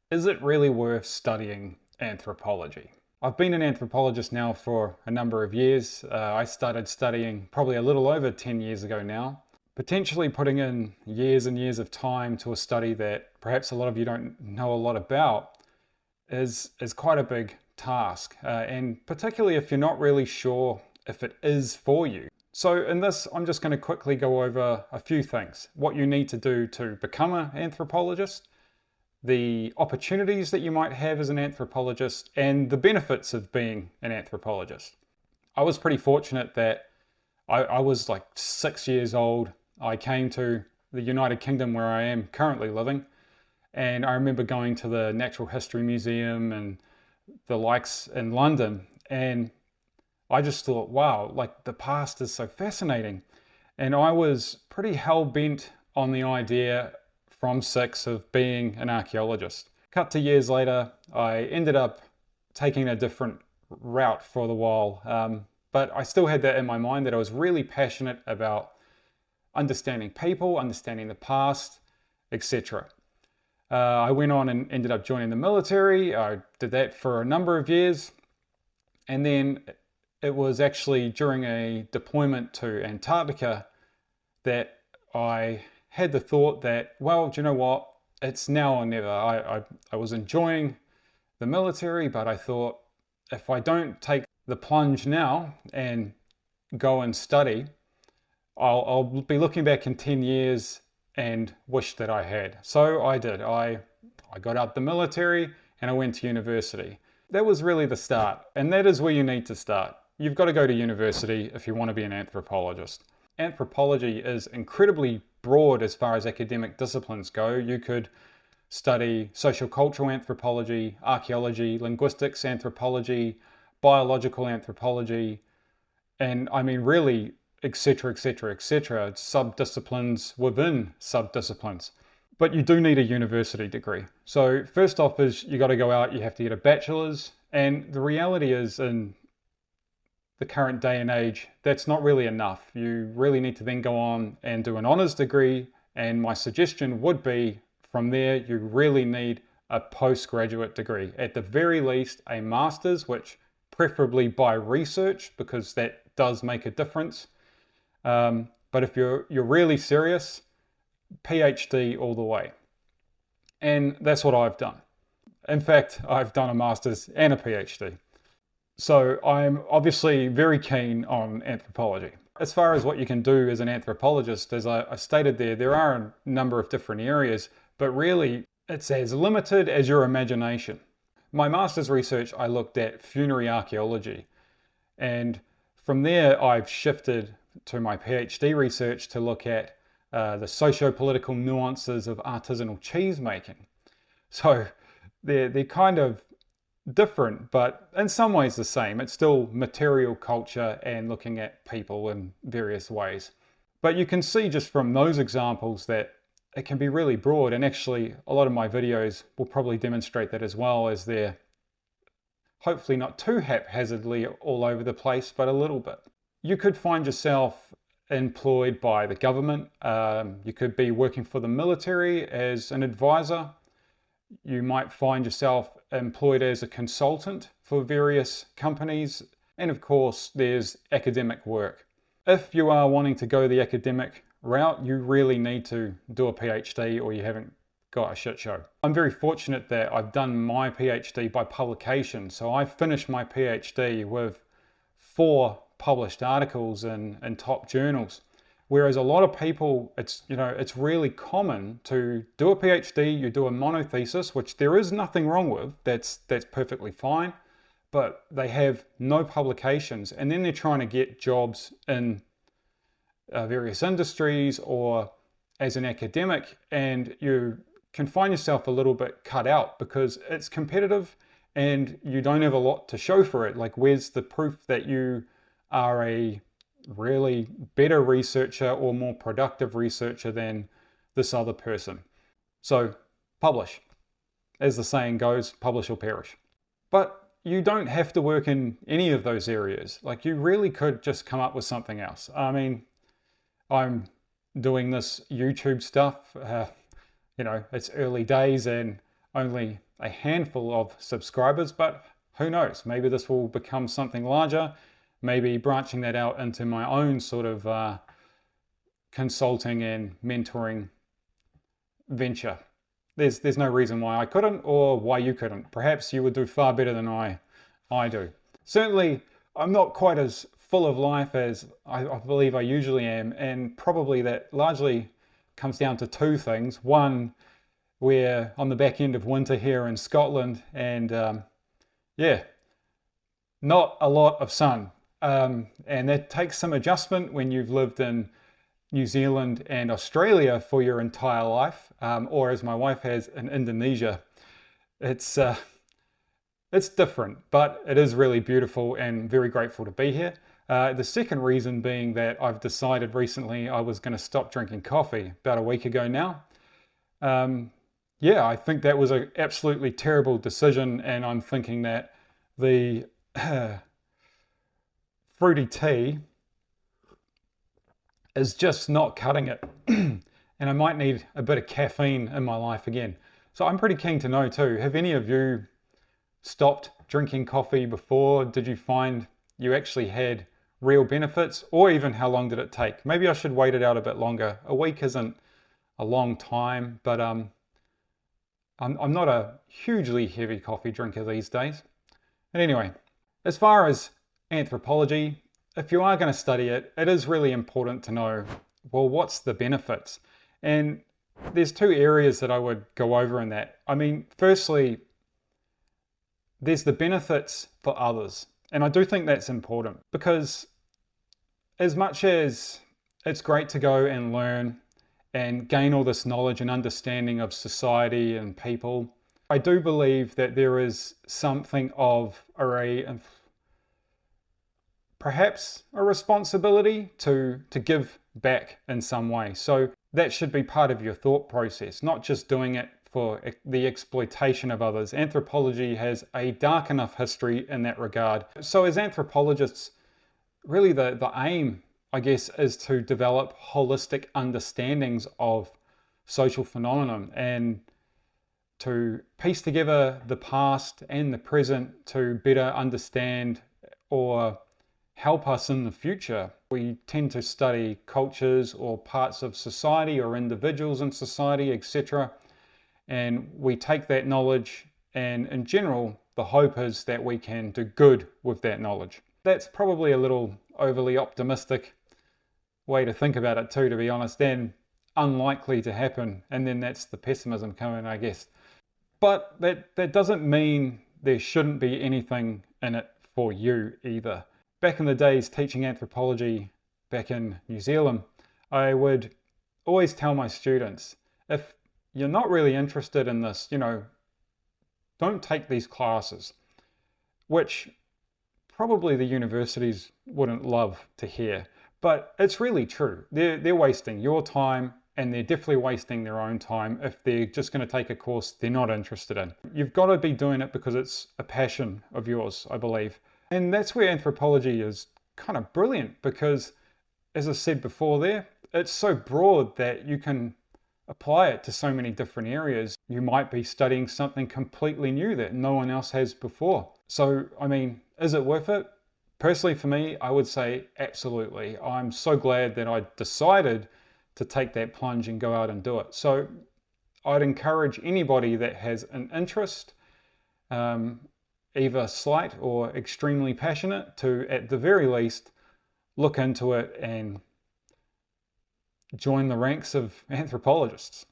Is it really worth studying anthropology? I've been an anthropologist now for a number of years. I started studying probably a little over 10 years ago now. Potentially putting in years and years of time to a study that perhaps a lot of you don't know a lot about is quite a big task. And particularly if you're not really sure if it is for you. So in this, I'm just going to quickly go over a few things. What you need to do to become an anthropologist, the opportunities that you might have as an anthropologist, and the benefits of being an anthropologist. I was pretty fortunate that I was like 6 years old. I came to the United Kingdom where I am currently living, and I remember going to the Natural History Museum and the likes in London, and I just thought, wow, like the past is so fascinating. And I was pretty hell-bent on the idea from 6 of being an archaeologist. Cut to years later, I ended up taking a different route for the while, but I still had that in my mind that I was really passionate about understanding people, understanding the past, etc. I went on and ended up joining the military. I did that for a number of years, and then it was actually during a deployment to Antarctica that I had the thought that, well, do you know what? It's now or never. I was enjoying the military, but I thought if I don't take the plunge now and go and study, I'll be looking back in 10 years and wish that I had. So I did. I got out the military and I went to university. That was really the start, and that is where you need to start. You've got to go to university if you want to be an anthropologist. Anthropology is incredibly broad as far as academic disciplines go. You could study sociocultural anthropology, archaeology, linguistics anthropology, biological anthropology, and I mean really, etc., etc., etc., subdisciplines within subdisciplines. But you do need a university degree. So first off is you got to go out, you have to get a bachelor's, and the reality is in the current day and age, that's not really enough. You really need to then go on and do an honours degree, and my suggestion would be from there you really need a postgraduate degree. At the very least, a master's, which preferably by research, because that does make a difference. But if you're really serious, PhD all the way. And that's what I've done. In fact, I've done a master's and a PhD. So I'm obviously very keen on anthropology. As far as what you can do as an anthropologist, as I stated there are a number of different areas, but really it's as limited as your imagination. My master's research, I looked at funerary archaeology, and from there I've shifted to my PhD research to look at the socio-political nuances of artisanal cheese making. So they're kind of different, but in some ways the same. It's still material culture and looking at people in various ways. But you can see just from those examples that it can be really broad, and actually a lot of my videos will probably demonstrate that as well, as they're hopefully not too haphazardly all over the place, but a little bit. You could find yourself employed by the government. You could be working for the military as an advisor. You might find yourself employed as a consultant for various companies. And of course, there's academic work. If you are wanting to go the academic route, you really need to do a PhD or you haven't got a shit show. I'm very fortunate that I've done my PhD by publication. So I finished my PhD with 4 published articles in top journals. Whereas a lot of people, it's really common to do a PhD, you do a monothesis, which there is nothing wrong with, that's perfectly fine, but they have no publications, and then they're trying to get jobs in various industries or as an academic, and you can find yourself a little bit cut out because it's competitive and you don't have a lot to show for it. Like, where's the proof that you are a really better researcher or more productive researcher than this other person? So publish. As the saying goes, publish or perish. But you don't have to work in any of those areas. Like, you really could just come up with something else. I mean, I'm doing this YouTube stuff, it's early days and only a handful of subscribers, but who knows? Maybe this will become something larger, maybe branching that out into my own sort of consulting and mentoring venture. There's no reason why I couldn't or why you couldn't. Perhaps you would do far better than I do. Certainly, I'm not quite as full of life as I believe I usually am, and probably that largely comes down to two things. One, we're on the back end of winter here in Scotland, and yeah, not a lot of sun. And that takes some adjustment when you've lived in New Zealand and Australia for your entire life, or as my wife has, in Indonesia. It's different, but it is really beautiful and very grateful to be here. The second reason being that I've decided recently I was going to stop drinking coffee about a week ago now. Yeah, I think that was an absolutely terrible decision, and I'm thinking that the fruity tea is just not cutting it. And I might need a bit of caffeine in my life again. So I'm pretty keen to know too, have any of you stopped drinking coffee before? Did you find you actually had real benefits, or even how long did it take? Maybe I should wait it out a bit longer. A week isn't a long time, but I'm not a hugely heavy coffee drinker these days. And anyway, as far as anthropology, if you are going to study it, it is really important to know, well, what's the benefits? And there's two areas that I would go over in that. I mean, firstly, there's the benefits for others. And I do think that's important, because as much as it's great to go and learn and gain all this knowledge and understanding of society and people, I do believe that there is something of perhaps a responsibility to give back in some way. So that should be part of your thought process, not just doing it for the exploitation of others. Anthropology has a dark enough history in that regard. So as anthropologists, really the aim, I guess, is to develop holistic understandings of social phenomenon and to piece together the past and the present to better understand or help us in the future. We tend to study cultures or parts of society or individuals in society, etc. And we take that knowledge, and in general, the hope is that we can do good with that knowledge. That's probably a little overly optimistic way to think about it too, to be honest, and unlikely to happen. And then that's the pessimism coming, I guess. But that doesn't mean there shouldn't be anything in it for you either. Back in the days teaching anthropology back in New Zealand, I would always tell my students, if you're not really interested in this, don't take these classes, which probably the universities wouldn't love to hear, but it's really true. They're wasting your time, and they're definitely wasting their own time if they're just going to take a course they're not interested in. You've got to be doing it because it's a passion of yours, I believe. And that's where anthropology is kind of brilliant, because, as I said before there, it's so broad that you can apply it to so many different areas. You might be studying something completely new that no one else has before. So, I mean, is it worth it? Personally, for me, I would say absolutely. I'm so glad that I decided to take that plunge and go out and do it. So I'd encourage anybody that has an interest, either slight or extremely passionate, to, at the very least, look into it and join the ranks of anthropologists.